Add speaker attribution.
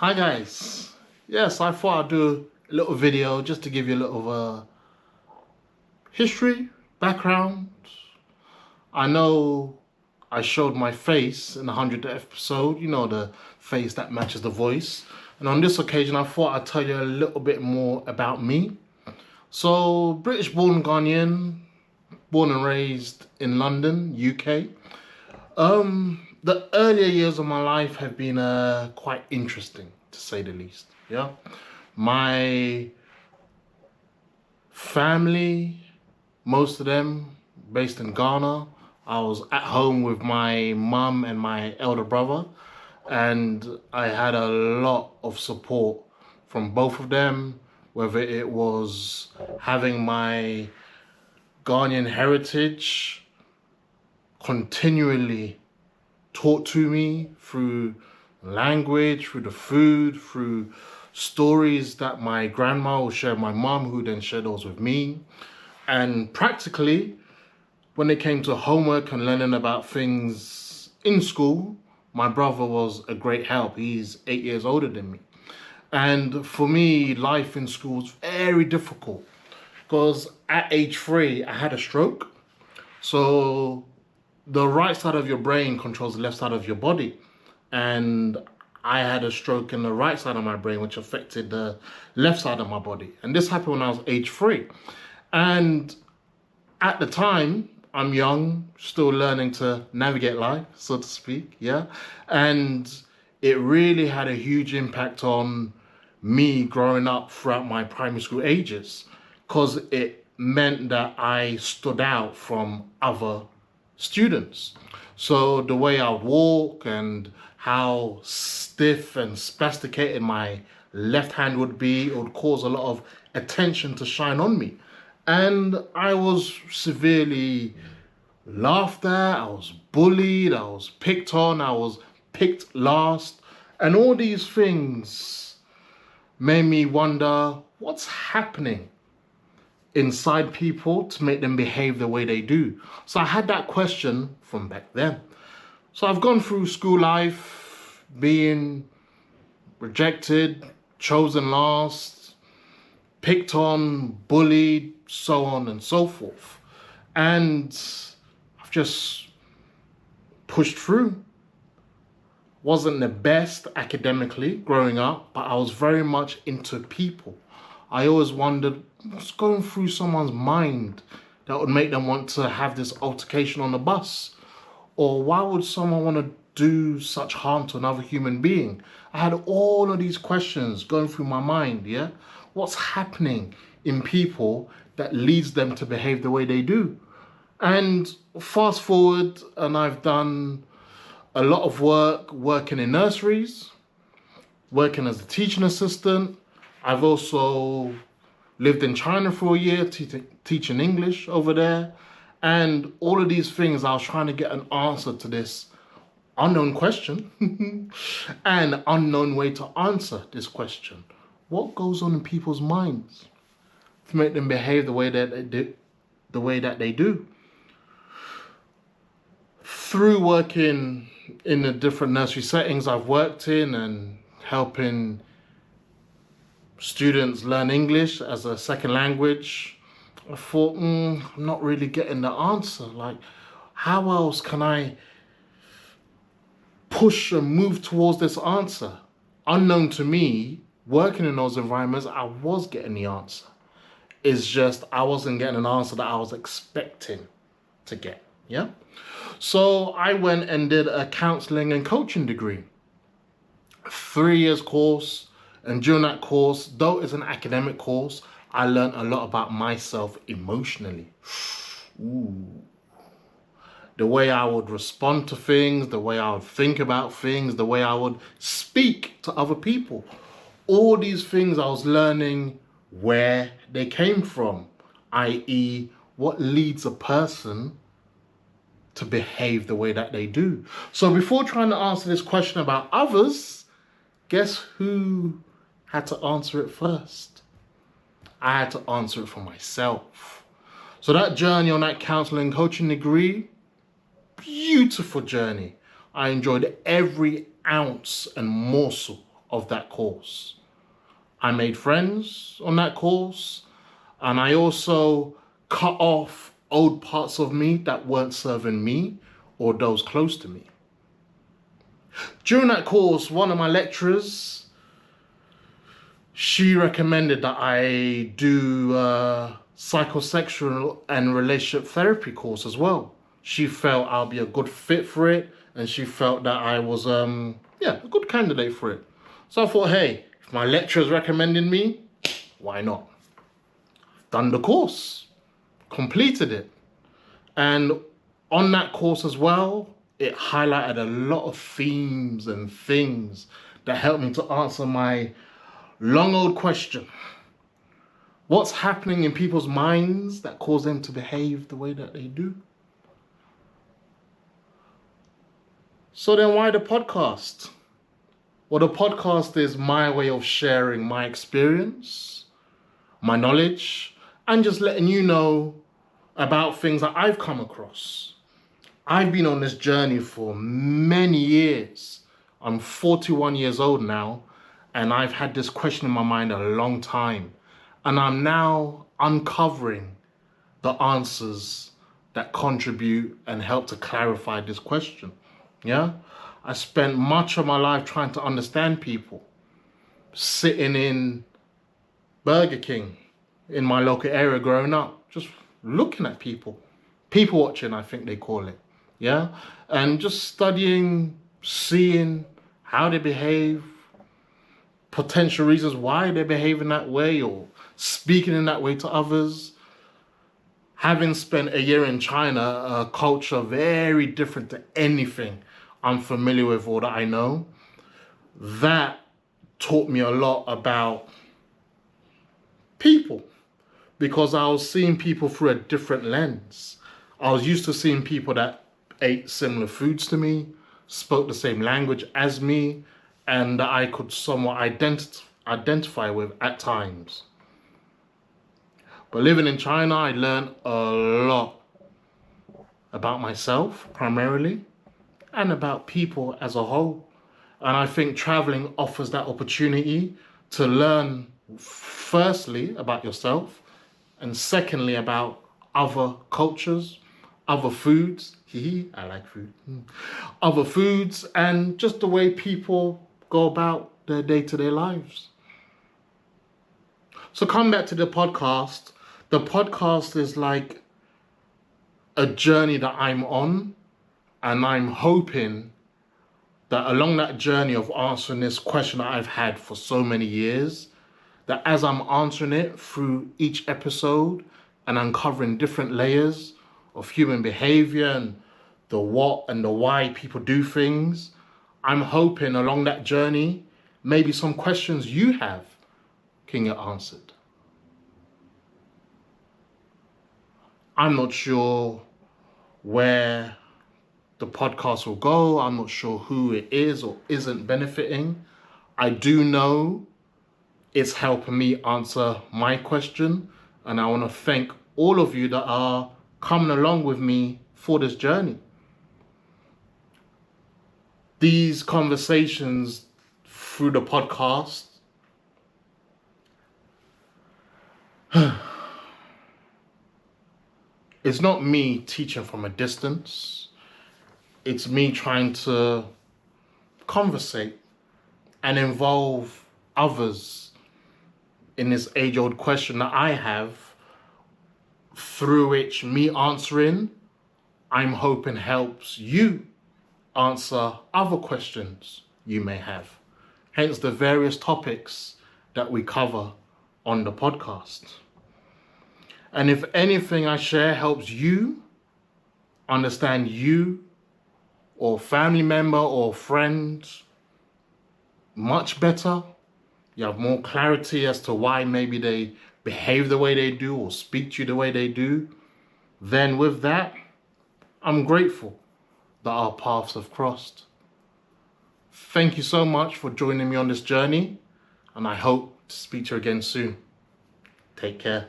Speaker 1: Hi guys. Yes, I thought I'd do a little video just to give you a little history, background. I know I showed my face in the 100th episode, you know, the face that matches the voice. And on this occasion, I thought I'd tell you a little bit more about me. So, British born Ghanaian, born and raised in London, UK. The earlier years of my life have been quite interesting, to say the least. Yeah, my family, most of them based in Ghana. I was at home with my mum and my elder brother, and I had a lot of support from both of them, whether it was having my Ghanaian heritage continually taught to me through language, through the food, through stories that my grandma would share with my mom, who then shared those with me. And practically, when it came to homework and learning about things in school, my brother was a great help. He's 8 years older than me. And for me, life in school was very difficult because at age 3, I had a stroke. So the right side of your brain controls the left side of your body. And I had a stroke in the right side of my brain, which affected the left side of my body. And this happened when I was age 3. And at the time, I'm young, still learning to navigate life, so to speak, yeah? And it really had a huge impact on me growing up throughout my primary school ages, because it meant that I stood out from other students. So the way I would walk and how stiff and spasticated my left hand would be, it would cause a lot of attention to shine on me. And I was severely laughed at, I was bullied, I was picked on, I was picked last. And all these things made me wonder what's happening inside people to make them behave the way they do. So I had that question from back then. So I've gone through school life being rejected, chosen last, picked on, bullied, so on and so forth. And I've just pushed through. Wasn't the best academically growing up, but I was very much into people. I always wondered what's going through someone's mind that would make them want to have this altercation on the bus? Or why would someone want to do such harm to another human being? I had all of these questions going through my mind, yeah? What's happening in people that leads them to behave the way they do? And fast forward, and I've done a lot of work working in nurseries, working as a teaching assistant. I've also lived in China for a year, teaching English over there. And all of these things, I was trying to get an answer to this unknown question and unknown way to answer this question. What goes on in people's minds to make them behave the way that they do? Through working in the different nursery settings I've worked in and helping students learn English as a second language, I thought, I'm not really getting the answer. Like, how else can I push and move towards this answer? Unknown to me, working in those environments, I was getting the answer. It's just I wasn't getting an answer that I was expecting to get, yeah? So I went and did a counselling and coaching degree. 3 years course, and during that course, though it's an academic course, I learned a lot about myself emotionally. Ooh. The way I would respond to things, the way I would think about things, the way I would speak to other people. All these things I was learning where they came from, i.e. what leads a person to behave the way that they do. So before trying to answer this question about others, guess who had to answer it first? I had to answer it for myself. So that journey on that counselling coaching degree, beautiful journey. I enjoyed every ounce and morsel of that course. I made friends on that course, and I also cut off old parts of me that weren't serving me or those close to me. During that course, one of my lecturers, she recommended that I do a psychosexual and relationship therapy course as well. She felt I'll be a good fit for it, and she felt that I was a good candidate for it. So I thought, hey, if my lecturer's recommending me, why not? Done the course, completed it. And on that course as well, it highlighted a lot of themes and things that helped me to answer my long old question. What's happening in people's minds that cause them to behave the way that they do? So then why the podcast? Well, the podcast is my way of sharing my experience, my knowledge, and just letting you know about things that I've come across. I've been on this journey for many years. I'm 41 years old now, and I've had this question in my mind a long time. And I'm now uncovering the answers that contribute and help to clarify this question. Yeah? I spent much of my life trying to understand people, sitting in Burger King in my local area growing up, just looking at people watching, I think they call it. Yeah? And just studying, seeing how they behave, potential reasons why they behave in that way or speaking in that way to others. Having spent a year in China, a culture very different to anything I'm familiar with or that I know, that taught me a lot about people, because I was seeing people through a different lens. I was used to seeing people that ate similar foods to me, spoke the same language as me, and that I could somewhat identify with at times. But living in China, I learned a lot about myself primarily, and about people as a whole. And I think traveling offers that opportunity to learn, firstly, about yourself, and secondly, about other cultures, other foods. I like food. Other foods, and just the way people go about their day-to-day lives. So come back to the podcast. The podcast is like a journey that I'm on, and I'm hoping that along that journey of answering this question that I've had for so many years, that as I'm answering it through each episode and uncovering different layers of human behavior and the what and the why people do things, I'm hoping along that journey, maybe some questions you have can get answered. I'm not sure where the podcast will go. I'm not sure who it is or isn't benefiting. I do know it's helping me answer my question, and I want to thank all of you that are coming along with me for this journey. These conversations through the podcast it's not me teaching from a distance. It's me trying to conversate and involve others in this age-old question that I have, through which me answering, I'm hoping helps you answer other questions you may have. Hence the various topics that we cover on the podcast. And if anything I share helps you understand you or family member or friend much better, you have more clarity as to why maybe they behave the way they do or speak to you the way they do, then with that, I'm grateful that our paths have crossed. Thank you so much for joining me on this journey, and I hope to speak to you again soon. Take care.